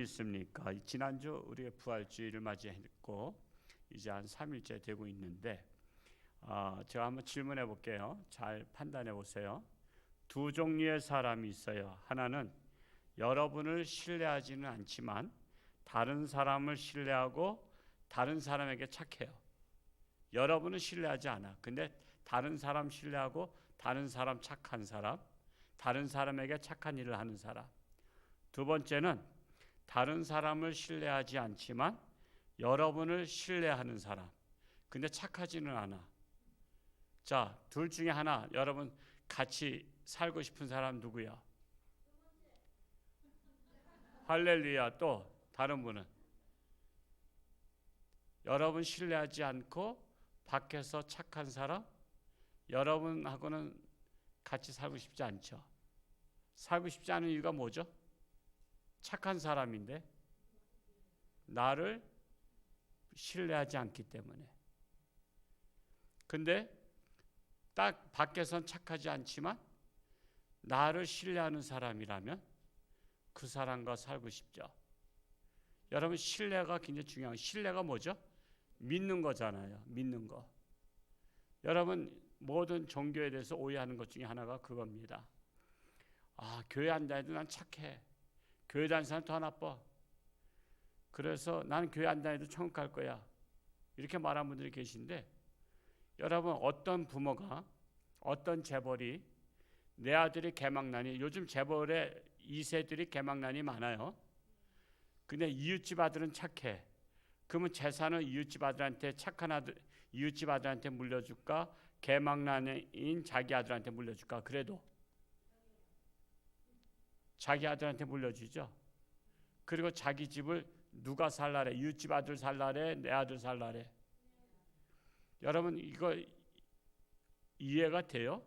있습니까? 지난주 우리가 부활주의를 맞이했고 이제 한 3일째 되고 있는데 제가 한번 질문해 볼게요. 잘 판단해 보세요. 두 종류의 사람이 있어요. 하나는 여러분을 신뢰하지는 않지만 다른 사람을 신뢰하고 다른 사람에게 착해요. 여러분은 신뢰하지 않아. 근데 다른 사람 신뢰하고 다른 사람 착한 사람, 다른 사람에게 착한 일을 하는 사람. 두 번째는 다른 사람을 신뢰하지 않지만 여러분을 신뢰하는 사람. 근데 착하지는 않아. 자, 둘 중에 하나, 여러분 같이 살고 싶은 사람 누구야? 할렐루야. 또 다른 분은? 여러분 신뢰하지 않고 밖에서 착한 사람? 여러분하고는 같이 살고 싶지 않죠. 살고 싶지 않은 이유가 뭐죠? 착한 사람인데 나를 신뢰하지 않기 때문에. 근데 딱 밖에선 착하지 않지만 나를 신뢰하는 사람이라면 그 사람과 살고 싶죠. 여러분 신뢰가 굉장히 중요한, 신뢰가 뭐죠? 믿는 거잖아요. 믿는 거. 여러분 모든 종교에 대해서 오해하는 것 중에 하나가 그겁니다. 교회 안 다녀도 난 착해. 교회 다니는 사람 더 나빠. 그래서 나는 교회 안 다녀도 천국 갈 거야. 이렇게 말하는 분들이 계신데, 여러분 어떤 부모가, 어떤 재벌이 내 아들이 개망나니, 요즘 재벌의 2세들이 개망나니 많아요. 근데 이웃집 아들은 착해. 그러면 재산을 이웃집 아들한테, 착한 아들 이웃집 아들한테 물려줄까? 개망나니인 자기 아들한테 물려줄까? 그래도 자기 아들한테 물려주죠. 그리고 자기 집을 누가 살라래? 이웃집 아들 살라래? 내 아들 살라래? 여러분 이거 이해가 돼요?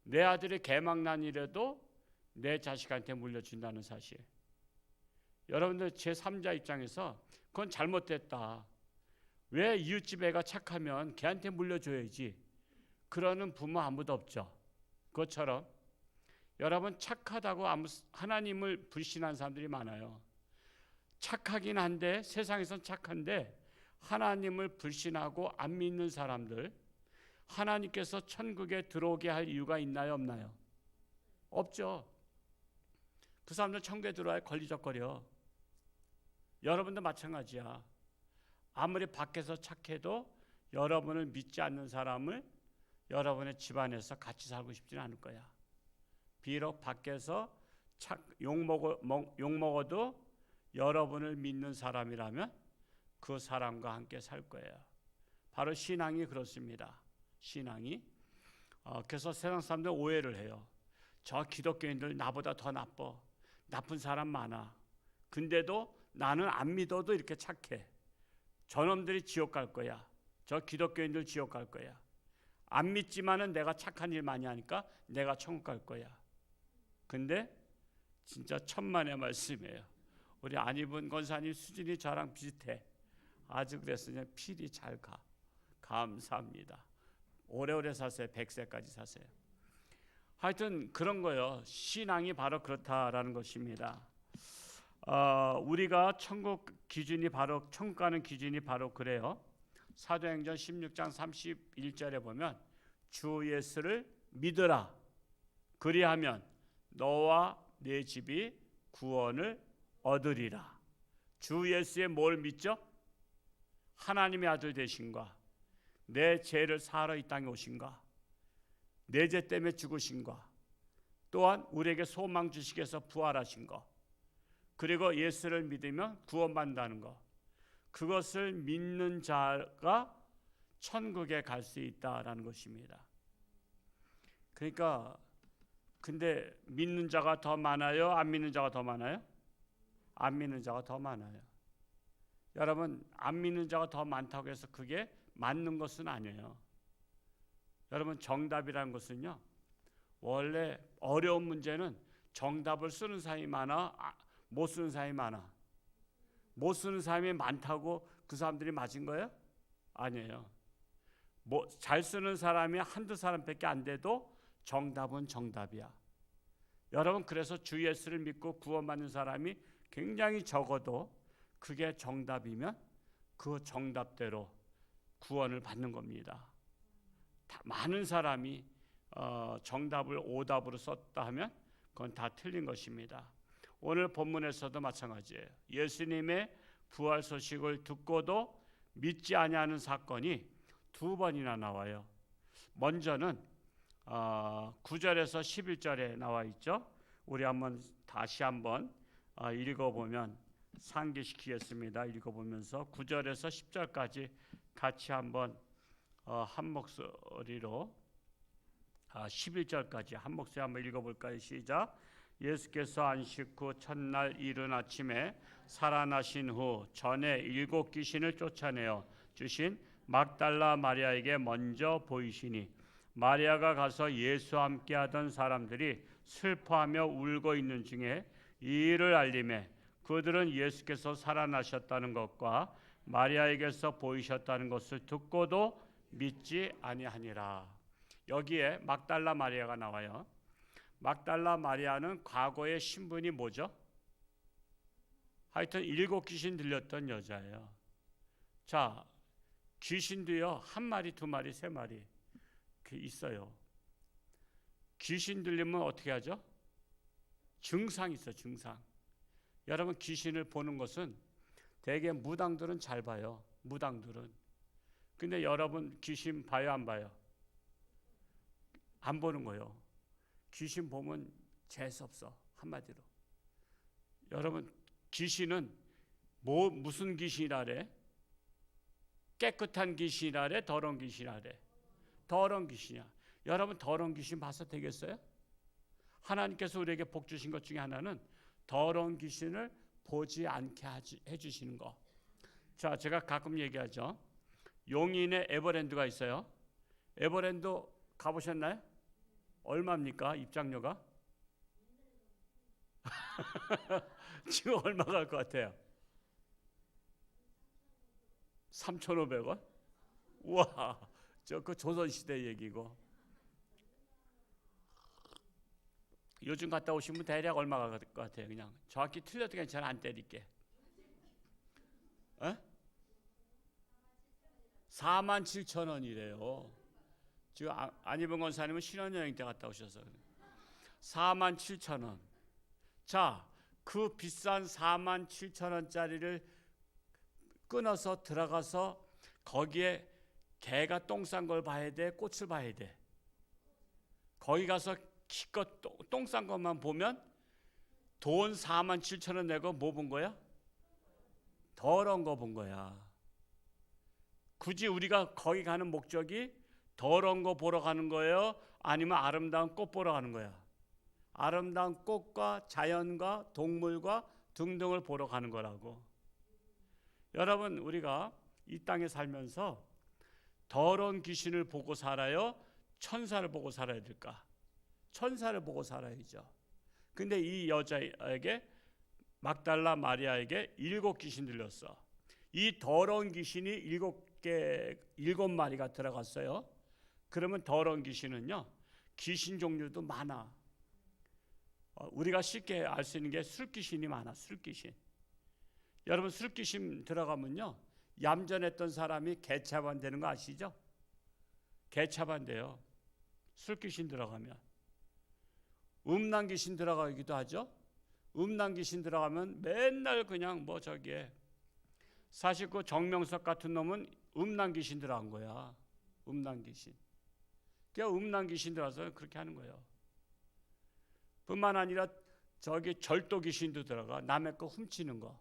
내 아들이 개망난이라도 내 자식한테 물려준다는 사실. 여러분들 제3자 입장에서 그건 잘못됐다. 왜 이웃집 애가 착하면 걔한테 물려줘야지. 그러는 부모 아무도 없죠. 그것처럼 여러분 착하다고 하나님을 불신한 사람들이 많아요. 착하긴 한데, 세상에선 착한데 하나님을 불신하고 안 믿는 사람들, 하나님께서 천국에 들어오게 할 이유가 있나요, 없나요? 없죠. 그 사람들 천국에 들어와야 걸리적거려. 여러분도 마찬가지야. 아무리 밖에서 착해도 여러분을 믿지 않는 사람을 여러분의 집안에서 같이 살고 싶지는 않을 거야. 비록 밖에서 욕먹어도 여러분을 믿는 사람이라면 그 사람과 함께 살 거예요. 바로 신앙이 그렇습니다. 신앙이. 그래서 세상 사람들 오해를 해요. 저 기독교인들 나보다 더 나빠. 나쁜 사람 많아. 근데도 나는 안 믿어도 이렇게 착해. 저놈들이 지옥 갈 거야. 저 기독교인들 지옥 갈 거야. 안 믿지만은 내가 착한 일 많이 하니까 내가 천국 갈 거야. 근데 진짜 천만의 말씀이에요. 우리 안희분 권사님 수준이 저랑 비슷해. 아주 그래서 그냥 필이 잘 가. 감사합니다. 오래오래 사세요. 100세까지 사세요. 하여튼 그런 거예요. 신앙이 바로 그렇다라는 것입니다. 우리가 천국 가는 기준이 바로 그래요. 사도행전 16장 31절에 보면 주 예수를 믿으라. 그리하면 너와 네 집이 구원을 얻으리라. 주 예수의 뭘 믿죠? 하나님의 아들 되신과 내 죄를 사하러 이 땅에 오신과 내 죄 때문에 죽으신과 또한 우리에게 소망 주시기 위해서 부활하신 것, 그리고 예수를 믿으면 구원받는다는 것, 그것을 믿는 자가 천국에 갈 수 있다라는 것입니다. 그러니까 근데 믿는 자가 더 많아요? 안 믿는 자가 더 많아요? 안 믿는 자가 더 많아요. 여러분 안 믿는 자가 더 많다고 해서 그게 맞는 것은 아니에요. 여러분 정답이라는 것은요, 원래 어려운 문제는 정답을 쓰는 사람이 많아, 못 쓰는 사람이 많아. 못 쓰는 사람이 많다고 그 사람들이 맞은 거예요? 아니에요. 잘 쓰는 사람이 한두 사람밖에 안 돼도 정답은 정답이야. 여러분 그래서 주 예수를 믿고 구원받는 사람이 굉장히 적어도 그게 정답이면 그 정답대로 구원을 받는 겁니다. 많은 사람이 정답을 오답으로 썼다 하면 그건 다 틀린 것입니다. 오늘 본문에서도 마찬가지예요. 예수님의 부활 소식을 듣고도 믿지 아니하는 사건이 두 번이나 나와요. 먼저는 9절에서 11절에 나와 있죠. 우리 다시 한번 읽어보면 상기시키겠습니다. 읽어보면서 9절에서 10절까지 같이 한번 한 목소리로 11절까지 한 목소리 한번 읽어볼까요? 시작. 예수께서 안식 후 첫날 이른 아침에 살아나신 후 전에 7 귀신을 쫓아내어 주신 막달라 마리아에게 먼저 보이시니 마리아가 가서 예수와 함께 하던 사람들이 슬퍼하며 울고 있는 중에 이 일을 알림해 그들은 예수께서 살아나셨다는 것과 마리아에게서 보이셨다는 것을 듣고도 믿지 아니하니라. 여기에 막달라 마리아가 나와요. 막달라 마리아는 과거의 신분이 뭐죠? 하여튼 7 귀신 들렸던 여자예요. 자, 귀신도요 1마리, 2마리, 3마리 있어요. 귀신 들리면 어떻게 하죠? 증상이 있어요. 증상. 여러분 귀신을 보는 것은 대개 무당들은 잘 봐요. 무당들은. 근데 여러분 귀신 봐요 안 봐요? 안 보는 거예요. 귀신 보면 재수없어. 한마디로. 여러분 귀신은 무슨 귀신이라래? 깨끗한 귀신이라래? 더러운 귀신이라래? 더러운 귀신이야. 여러분 더러운 귀신 봐서 되겠어요? 하나님께서 우리에게 복 주신 것 중에 하나는 더러운 귀신을 보지 않게 해주시는 거. 자, 제가 가끔 얘기하죠. 용인에 에버랜드가 있어요. 에버랜드 가보셨나요? 얼마입니까? 입장료가? 지금 얼마 갈 것 같아요? 3,500원? 우와, 그 조선시대 얘기고. 요즘 갔다 오시면 대략 얼마 갈 것 같아요? 그냥 정확히 틀려도 괜찮아. 안 때릴게. 47,000원이래요. 지금 안희봉 권사님은 신혼여행 때 갔다 오셔서 47,000원. 자, 그 비싼 47,000원짜리를 끊어서 들어가서 거기에 개가 똥 싼 걸 봐야 돼? 꽃을 봐야 돼? 거기 가서 기껏 똥 싼 것만 보면 돈 47,000원 내고 뭐 본 거야? 더러운 거 본 거야. 굳이 우리가 거기 가는 목적이 더러운 거 보러 가는 거예요? 아니면 아름다운 꽃 보러 가는 거야? 아름다운 꽃과 자연과 동물과 등등을 보러 가는 거라고. 여러분 우리가 이 땅에 살면서 더러운 귀신을 보고 살아요? 천사를 보고 살아야 될까? 천사를 보고 살아야죠. 근데 이 여자에게 막달라 마리아에게 7 귀신 들렸어. 이 더러운 귀신이 7마리가 들어갔어요. 그러면 더러운 귀신은요 귀신 종류도 많아. 우리가 쉽게 알 수 있는 게 술귀신이 많아. 술귀신. 여러분 술귀신 들어가면요 얌전했던 사람이 개차반 되는 거 아시죠? 개차반 돼요. 술귀신 들어가면. 음란귀신 들어가기도 하죠. 음란귀신 들어가면 맨날 그냥 저기에 사실 그 정명석 같은 놈은 음란귀신 들어간 거야. 음란귀신. 그러니까 음란귀신 들어가서 그렇게 하는 거예요. 뿐만 아니라 저기 절도귀신도 들어가. 남의 거 훔치는 거.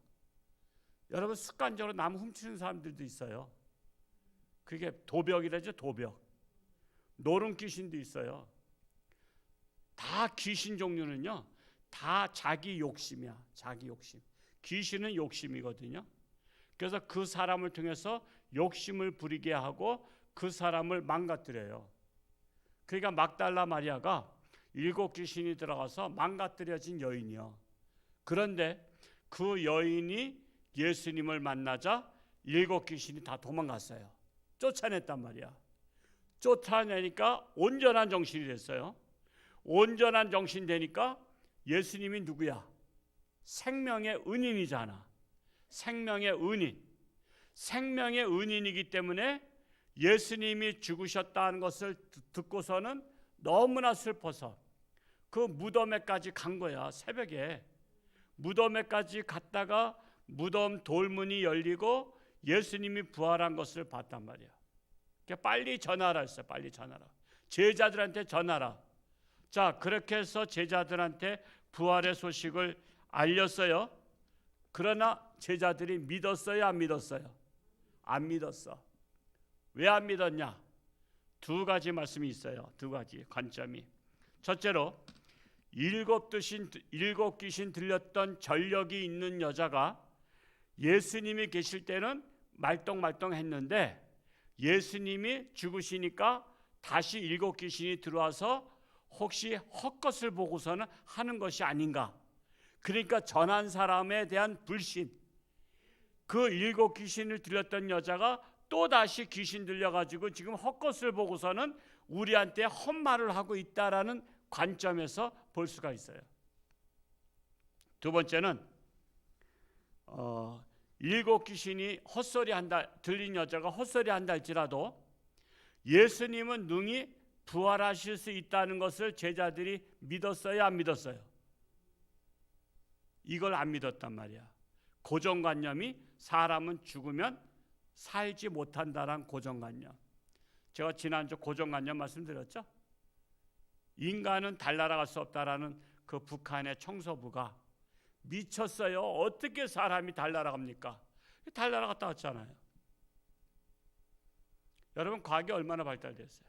여러분 습관적으로 남 훔치는 사람들도 있어요. 그게 도벽이라죠. 도벽. 노름귀신도 있어요. 다 귀신 종류는요 다 자기 욕심이야. 자기 욕심. 귀신은 욕심이거든요. 그래서 그 사람을 통해서 욕심을 부리게 하고 그 사람을 망가뜨려요. 그러니까 막달라 마리아가 7 귀신이 들어가서 망가뜨려진 여인이요. 그런데 그 여인이 예수님을 만나자 7 귀신이 다 도망갔어요. 쫓아냈단 말이야. 쫓아내니까 온전한 정신이 됐어요. 온전한 정신 되니까 예수님이 누구야? 생명의 은인이잖아. 생명의 은인. 생명의 은인이기 때문에 예수님이 죽으셨다는 것을 듣고서는 너무나 슬퍼서 그 무덤에까지 간 거야. 새벽에 무덤에까지 갔다가 무덤 돌문이 열리고 예수님이 부활한 것을 봤단 말이야. 그러니까 빨리 전하라 했어요. 빨리 전하라. 제자들한테 전하라. 자, 그렇게 해서 제자들한테 부활의 소식을 알렸어요. 그러나 제자들이 믿었어요, 안 믿었어요? 안 믿었어. 왜 안 믿었냐? 두 가지 말씀이 있어요. 두 가지 관점이. 첫째로 일곱 귀신 들렸던 전력이 있는 여자가 예수님이 계실 때는 말똥말똥했는데 예수님이 죽으시니까 다시 일곱 귀신이 들어와서 혹시 헛것을 보고서는 하는 것이 아닌가. 그러니까 전한 사람에 대한 불신. 그 일곱 귀신을 들렸던 여자가 또 다시 귀신 들려가지고 지금 헛것을 보고서는 우리한테 헛말을 하고 있다라는 관점에서 볼 수가 있어요. 두 번째는 일곱 귀신이 헛소리 한다, 들린 여자가 헛소리 한다 할지라도 예수님은 능히 부활하실 수 있다는 것을 제자들이 믿었어요, 안 믿었어요? 이걸 안 믿었단 말이야. 고정관념이 사람은 죽으면 살지 못한다는 고정관념. 제가 지난주 고정관념 말씀드렸죠. 인간은 달나라갈 수 없다라는 그 북한의 청소부가 미쳤어요. 어떻게 사람이 달나라갑니까? 달나라갔다 왔잖아요. 여러분 과학이 얼마나 발달됐어요?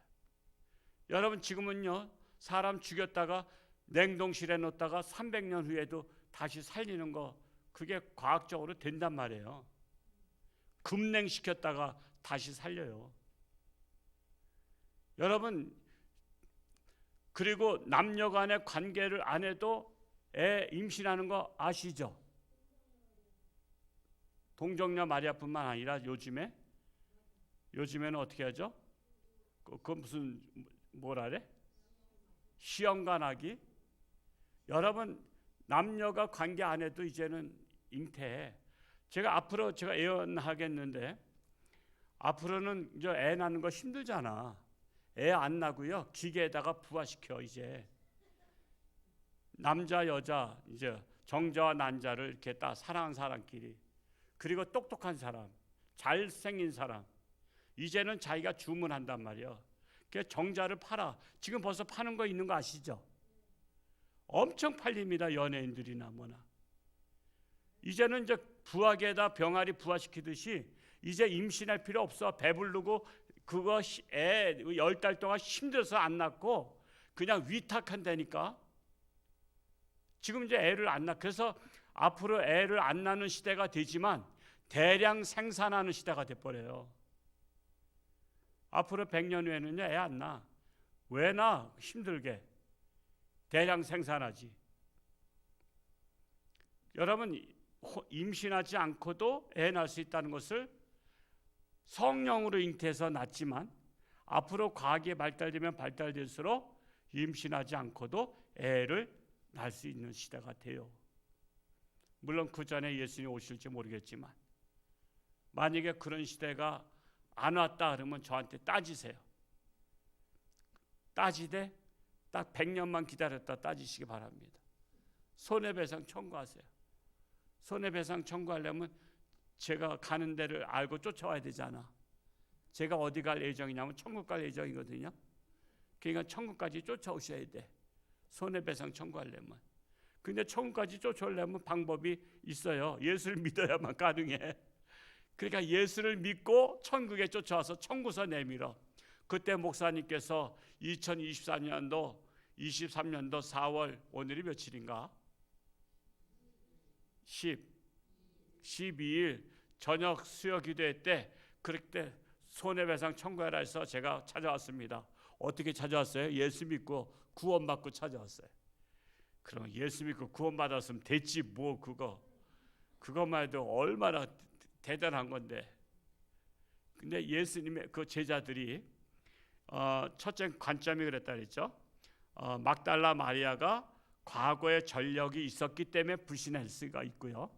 여러분 지금은요 사람 죽였다가 냉동실에 넣었다가 300년 후에도 다시 살리는 거 그게 과학적으로 된단 말이에요. 급냉시켰다가 다시 살려요. 여러분 그리고 남녀 간의 관계를 안 해도 애 임신하는 거 아시죠? 동정녀 마리아뿐만 아니라 요즘에는 어떻게 하죠? 그 무슨 뭐라래? 시험관하기. 여러분 남녀가 관계 안 해도 이제는 잉태해. 앞으로 제가 예언하겠는데 앞으로는 이제 애 낳는 거 힘들잖아. 애 안 나고요 기계에다가 부화시켜. 이제 남자 여자 이제 정자와 난자를 이렇게 딱 사랑하는 사람끼리 그리고 똑똑한 사람 잘생긴 사람 이제는 자기가 주문한단 말이야. 그 정자를 팔아. 지금 벌써 파는 거 있는 거 아시죠? 엄청 팔립니다. 연예인들이나 뭐나. 이제는 이제 부화기에다 병아리 부화시키듯이 이제 임신할 필요 없어. 배부르고 그거 애 10달 동안 힘들어서 안 낳고 그냥 위탁한다니까. 지금 이제 애를 안 낳. 그래서 앞으로 애를 안 낳는 시대가 되지만 대량 생산하는 시대가 돼버려요. 앞으로 100년 후에는요 애 안 낳아. 왜 낳아? 힘들게. 대량 생산하지. 여러분 임신하지 않고도 애 낳을 수 있다는 것을 성령으로 잉태해서 낳지만 앞으로 과학이 발달되면 발달될수록 임신하지 않고도 애를 낳을 수 있는 시대가 돼요. 물론 그 전에 예수님이 오실지 모르겠지만 만약에 그런 시대가 안 왔다 그러면 저한테 따지세요. 따지되 딱 100년만 기다렸다 따지시기 바랍니다. 손해배상 청구하세요. 손해배상 청구하려면 제가 가는 데를 알고 쫓아와야 되잖아. 제가 어디 갈 예정이냐면 천국 갈 예정이거든요. 그러니까 천국까지 쫓아오셔야 돼. 손해배상 청구하려면. 근데 천국까지 쫓아오려면 방법이 있어요. 예수를 믿어야만 가능해. 그러니까 예수를 믿고 천국에 쫓아와서 청구서 내밀어. 그때 목사님께서 2023년도 4월 오늘이 며칠인가? 12일 저녁 수요 기도회 때 그때 손해배상 청구하라 해서 제가 찾아왔습니다. 어떻게 찾아왔어요? 예수 믿고 구원받고 찾아왔어요. 그럼 예수 믿고 구원받았으면 됐지 뭐 그것만 해도 얼마나 대단한 건데. 근데 예수님의 그 제자들이 첫째 관점이 그랬다 그랬죠. 막달라 마리아가 과거에 전력이 있었기 때문에 불신할 수가 있고요.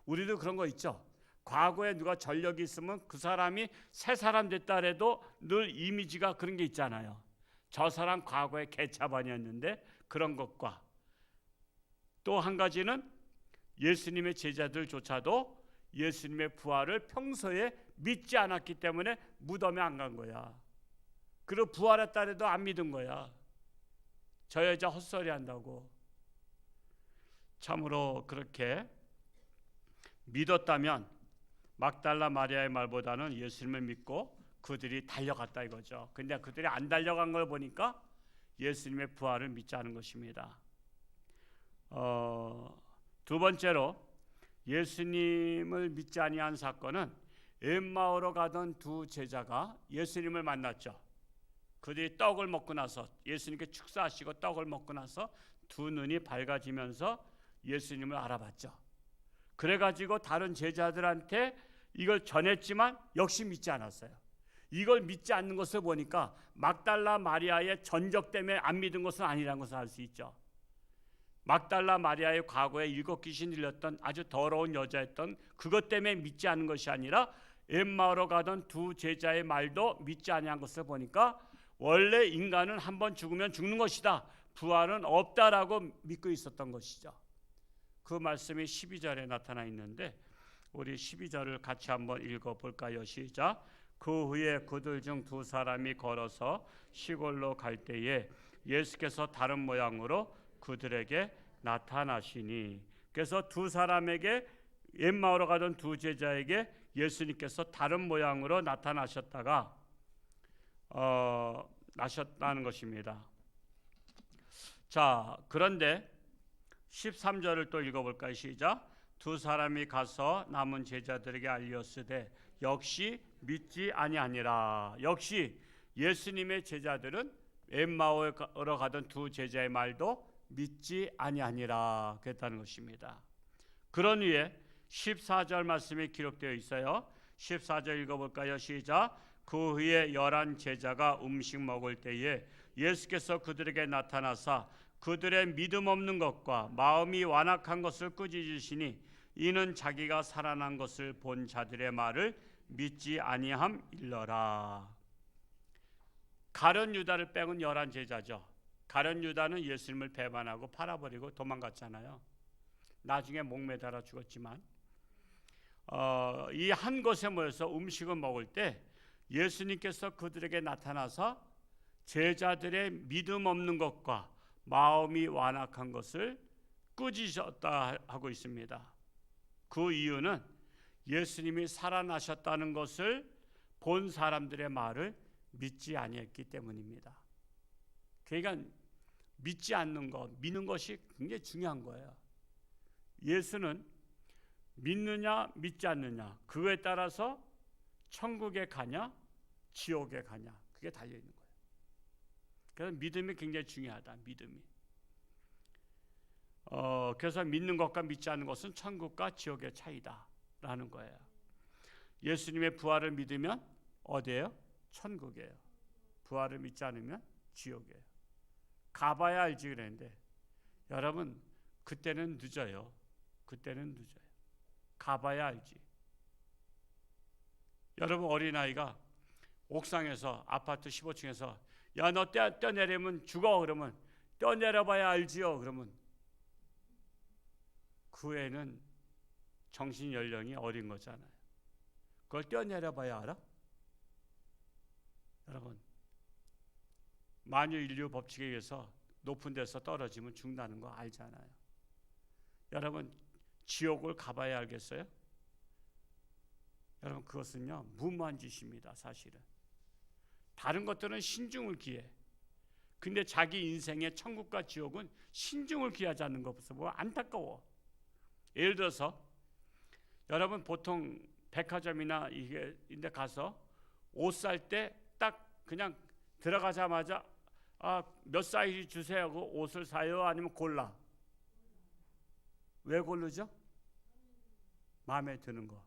우리도 그런 거 있죠. 과거에 누가 전력이 있으면 그 사람이 새 사람 됐다 해도 늘 이미지가 그런 게 있잖아요. 저 사람 과거에 개차반이었는데 그런 것과 또 한 가지는 예수님의 제자들조차도 예수님의 부활을 평소에 믿지 않았기 때문에 무덤에 안 간 거야. 그리고 부활했다 해도 안 믿은 거야. 저 여자 헛소리 한다고. 참으로 그렇게 믿었다면 막달라 마리아의 말보다는 예수님을 믿고 그들이 달려갔다 이거죠. 근데 그들이 안 달려간 걸 보니까 예수님의 부활을 믿지 않은 것입니다. 두 번째로 예수님을 믿지 아니한 사건은 엠마오로 가던 두 제자가 예수님을 만났죠. 그들이 떡을 먹고 나서 예수님께 축사하시고 떡을 먹고 나서 두 눈이 밝아지면서 예수님을 알아봤죠. 그래가지고 다른 제자들한테 이걸 전했지만 역시 믿지 않았어요. 이걸 믿지 않는 것을 보니까 막달라 마리아의 전적 때문에 안 믿은 것은 아니라는 것을 알 수 있죠. 막달라 마리아의 과거에 7 귀신 들렸던 아주 더러운 여자였던 그것 때문에 믿지 않은 것이 아니라 엠마오로 가던 두 제자의 말도 믿지 아니한 것을 보니까 원래 인간은 한번 죽으면 죽는 것이다. 부활은 없다라고 믿고 있었던 것이죠. 그 말씀이 12절에 나타나 있는데 우리 12절을 같이 한번 읽어볼까요? 시작. 그 후에 그들 중 두 사람이 걸어서 시골로 갈 때에 예수께서 다른 모양으로 그들에게 나타나시니, 그래서 두 사람에게 엠마오로 가던 두 제자에게 예수님께서 다른 모양으로 나타나셨다가 나셨다는 것입니다. 자, 그런데 13절을 또 읽어볼까요? 시작. 두 사람이 가서 남은 제자들에게 알렸으되 역시 믿지 아니하니라. 역시 예수님의 제자들은 엠마오로 가던 두 제자의 말도 믿지 아니하니라 그랬다는 것입니다. 그런 후에 14절 말씀이 기록되어 있어요. 14절 읽어볼까요? 시작. 그 후에 11 제자가 음식 먹을 때에 예수께서 그들에게 나타나사 그들의 믿음 없는 것과 마음이 완악한 것을 꾸짖으시니 이는 자기가 살아난 것을 본 자들의 말을 믿지 아니함일러라. 가룟 유다를 빼곤 11 제자죠. 가룟 유다는 예수님을 배반하고 팔아버리고 도망갔잖아요. 나중에 목매달아 죽었지만 이 한 곳에 모여서 음식을 먹을 때 예수님께서 그들에게 나타나서 제자들의 믿음 없는 것과 마음이 완악한 것을 꾸짖었다 하고 있습니다. 그 이유는 예수님이 살아나셨다는 것을 본 사람들의 말을 믿지 아니했기 때문입니다. 그러니까 믿지 않는 것, 믿는 것이 굉장히 중요한 거예요. 예수는 믿느냐 믿지 않느냐 그거에 따라서 천국에 가냐 지옥에 가냐 그게 달려있는 거예요. 그래서 믿음이 굉장히 중요하다. 믿음이. 그래서 믿는 것과 믿지 않는 것은 천국과 지옥의 차이다라는 거예요. 예수님의 부활을 믿으면 어디예요? 천국이에요. 부활을 믿지 않으면 지옥이에요. 가봐야 알지 그랬는데 여러분 그때는 늦어요. 그때는 늦어요. 가봐야 알지. 여러분 어린아이가 옥상에서 아파트 15층에서 야 너 뛰어내리면 죽어 그러면 뛰어내려봐야 알지요 그러면 그 애는 정신 연령이 어린 거잖아요. 그걸 뛰어내려봐야 알아? 여러분 만유인류 법칙에 의해서 높은 데서 떨어지면 죽는다는 거 알잖아요. 여러분 지옥을 가봐야 알겠어요? 여러분 그것은요 무모한 짓입니다. 사실은 다른 것들은 신중을 기해. 근데 자기 인생의 천국과 지옥은 신중을 기하지 않는 것부터 보면 안타까워. 예를 들어서 여러분 보통 백화점이나 이데 가서 옷 살 때 딱 그냥 들어가자마자 몇 사이즈 주세요 하고 옷을 사요? 아니면 골라? 왜 고르죠? 마음에 드는 거.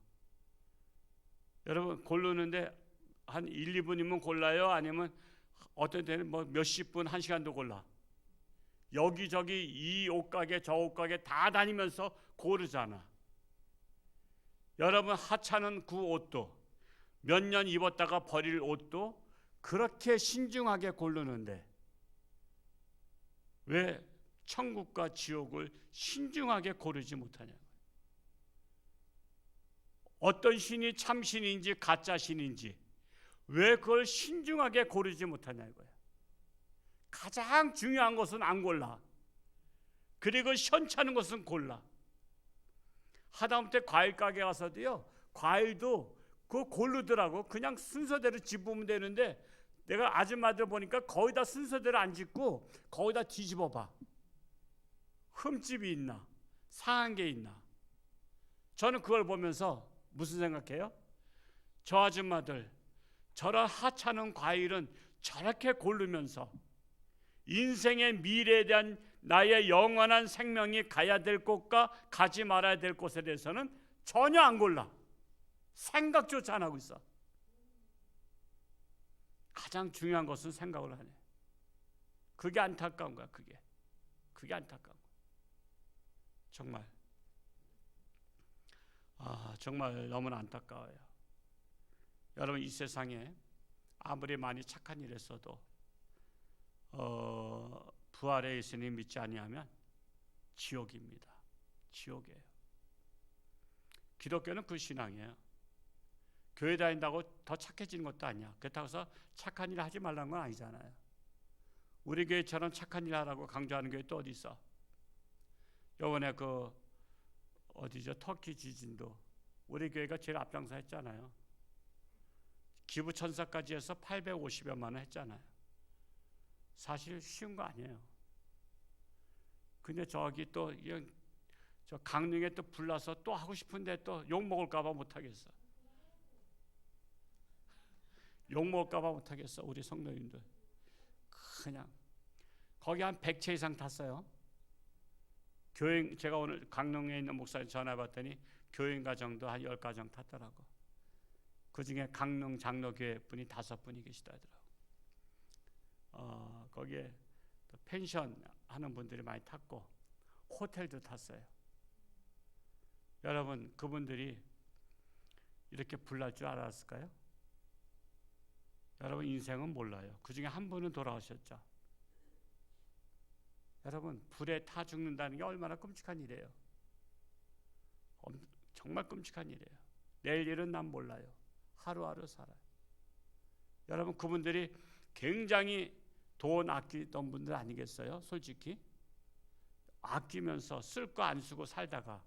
여러분 고르는데 한 1, 2분이면 골라요? 아니면 어떤 때는 뭐 몇십 분, 1시간도 골라? 여기저기 이 옷가게 저 옷가게 다 다니면서 고르잖아. 여러분 하찮은 그 옷도 몇 년 입었다가 버릴 옷도 그렇게 신중하게 고르는데 왜 천국과 지옥을 신중하게 고르지 못하냐. 어떤 신이 참신인지 가짜 신인지 왜 그걸 신중하게 고르지 못하냐 이거야. 가장 중요한 것은 안 골라. 그리고 시원찮은 것은 골라. 하다못해 과일 가게 가서도요, 과일도 그거 고르더라고. 그냥 순서대로 집으면 되는데 내가 아줌마들 보니까 거의 다 순서대로 안 집고 거의 다 뒤집어 봐. 흠집이 있나 상한 게 있나. 저는 그걸 보면서 무슨 생각해요? 저 아줌마들 저런 하찮은 과일은 저렇게 고르면서 인생의 미래에 대한 나의 영원한 생명이 가야 될 곳과 가지 말아야 될 곳에 대해서는 전혀 안 골라. 생각조차 안 하고 있어. 가장 중요한 것은 생각을 하네. 그게 안타까운 거야. 그게 안타까운 거야. 정말 너무나 안타까워요. 여러분 이 세상에 아무리 많이 착한 일 했어도 부활의 예수님 믿지 아니하면 지옥입니다. 지옥이에요. 기독교는 그 신앙이에요. 교회 다닌다고 더 착해지는 것도 아니야. 그렇다고 해서 착한 일 하지 말라는 건 아니잖아요. 우리 교회처럼 착한 일 하라고 강조하는 교회 또 어디 있어? 이번에 어디죠? 터키 지진도 우리 교회가 제일 앞장서 했잖아요. 기부천사까지 해서 850여만 원 했잖아요. 사실 쉬운 거 아니에요. 근데 저기 또 저 강릉에 또 불나서 또 하고 싶은데 또 욕 먹을까 봐 못 하겠어. 욕 먹을까 봐 못 하겠어. 우리 성도님들. 그냥 거기 한 100채 이상 탔어요. 제가 오늘 강릉에 있는 목사님 전화 받더니 교인 가정도 한 10가정 탔더라고. 그중에 강릉 장로교회 분이 5분이 계시더라고. 거기에 펜션 하는 분들이 많이 탔고 호텔도 탔어요. 여러분 그분들이 이렇게 불날 줄 알았을까요? 여러분 인생은 몰라요. 그중에 한 분은 돌아오셨죠. 여러분 불에 타 죽는다는 게 얼마나 끔찍한 일이에요. 정말 끔찍한 일이에요. 내일 일은 난 몰라요. 하루하루 살아요. 여러분 그분들이 굉장히 돈 아끼던 분들 아니겠어요? 솔직히 아끼면서 쓸 거 안 쓰고 살다가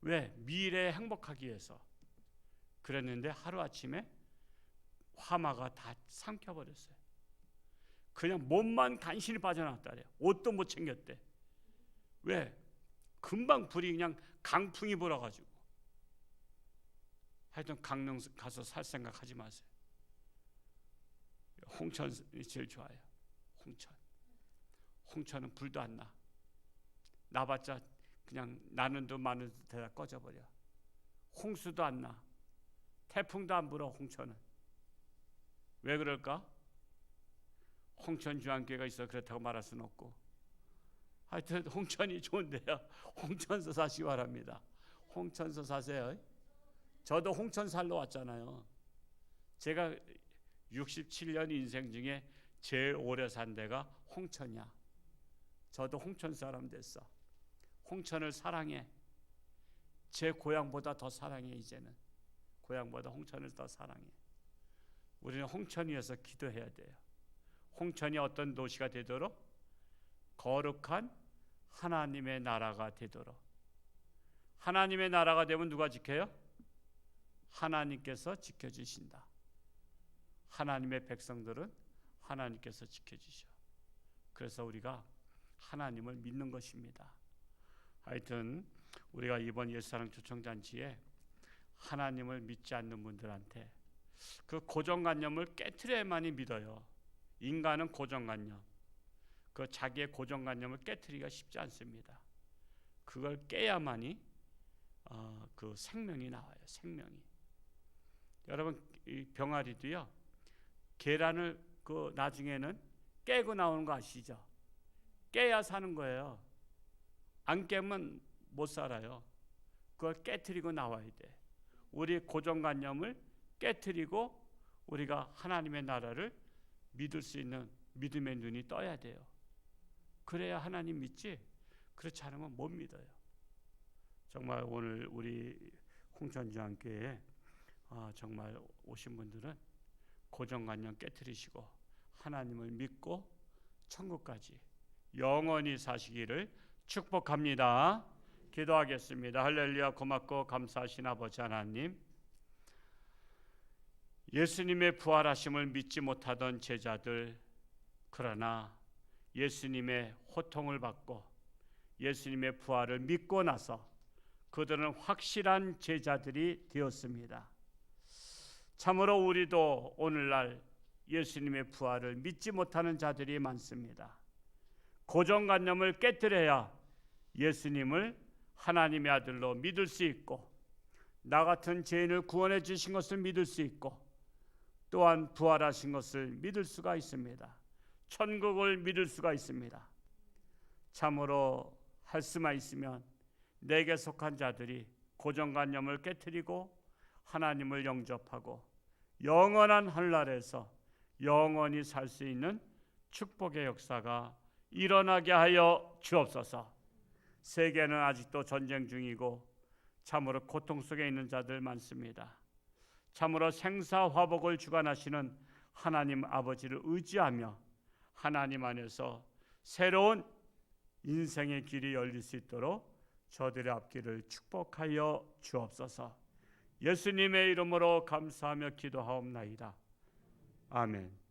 왜? 미래에 행복하기 위해서 그랬는데 하루아침에 화마가 다 삼켜버렸어요. 그냥 몸만 간신히 빠져나왔다래요. 옷도 못 챙겼대. 왜? 금방 불이 그냥 강풍이 불어가지고. 하여튼 강릉 가서 살 생각 하지 마세요. 홍천이 제일 좋아요. 홍천은 불도 안 나. 나봤자 그냥 나는 듯 마는 듯 다 꺼져버려. 홍수도 안 나. 태풍도 안 불어. 홍천은. 왜 그럴까? 홍천중앙교회가 있어 그렇다고 말할 수는 없고. 하여튼 홍천이 좋은데요. 홍천서 사시기 바랍니다. 홍천서 사세요. 저도 홍천 살러 왔잖아요. 제가 67년 인생 중에 제일 오래 산 데가 홍천이야. 저도 홍천 사람 됐어. 홍천을 사랑해. 제 고향보다 더 사랑해. 이제는 고향보다 홍천을 더 사랑해. 우리는 홍천 위해서 기도해야 돼요. 홍천이 어떤 도시가 되도록? 거룩한 하나님의 나라가 되도록. 하나님의 나라가 되면 누가 지켜요? 하나님께서 지켜주신다. 하나님의 백성들은 하나님께서 지켜주셔. 그래서 우리가 하나님을 믿는 것입니다. 하여튼 우리가 이번 옛사랑 초청잔치에 하나님을 믿지 않는 분들한테 그 고정관념을 깨트려야만이 믿어요. 인간은 고정관념, 그 자기의 고정관념을 깨트리기가 쉽지 않습니다. 그걸 깨야만이 그 생명이 나와요. 생명이. 여러분 이 병아리도요, 계란을 그 나중에는 깨고 나오는 거 아시죠? 깨야 사는 거예요. 안 깨면 못 살아요. 그걸 깨트리고 나와야 돼. 우리 고정관념을 깨트리고 우리가 하나님의 나라를 믿을 수 있는 믿음의 눈이 떠야 돼요. 그래야 하나님 믿지, 그렇지 않으면 못 믿어요. 정말 오늘 우리 홍천중앙교회에 정말 오신 분들은 고정관념 깨트리시고 하나님을 믿고 천국까지 영원히 사시기를 축복합니다. 기도하겠습니다. 할렐루야. 고맙고 감사하신 아버지 하나님, 예수님의 부활하심을 믿지 못하던 제자들, 그러나 예수님의 호통을 받고 예수님의 부활을 믿고 나서 그들은 확실한 제자들이 되었습니다. 참으로 우리도 오늘날 예수님의 부활을 믿지 못하는 자들이 많습니다. 고정관념을 깨뜨려야 예수님을 하나님의 아들로 믿을 수 있고, 나 같은 죄인을 구원해 주신 것을 믿을 수 있고, 또한 부활하신 것을 믿을 수가 있습니다. 천국을 믿을 수가 있습니다. 참으로 할 수만 있으면 내게 속한 자들이 고정관념을 깨트리고 하나님을 영접하고 영원한 하늘나라에서 영원히 살 수 있는 축복의 역사가 일어나게 하여 주옵소서. 세계는 아직도 전쟁 중이고 참으로 고통 속에 있는 자들 많습니다. 참으로 생사화복을 주관하시는 하나님 아버지를 의지하며 하나님 안에서 새로운 인생의 길이 열릴 수 있도록 저들의 앞길을 축복하여 주옵소서. 예수님의 이름으로 감사하며 기도하옵나이다. 아멘.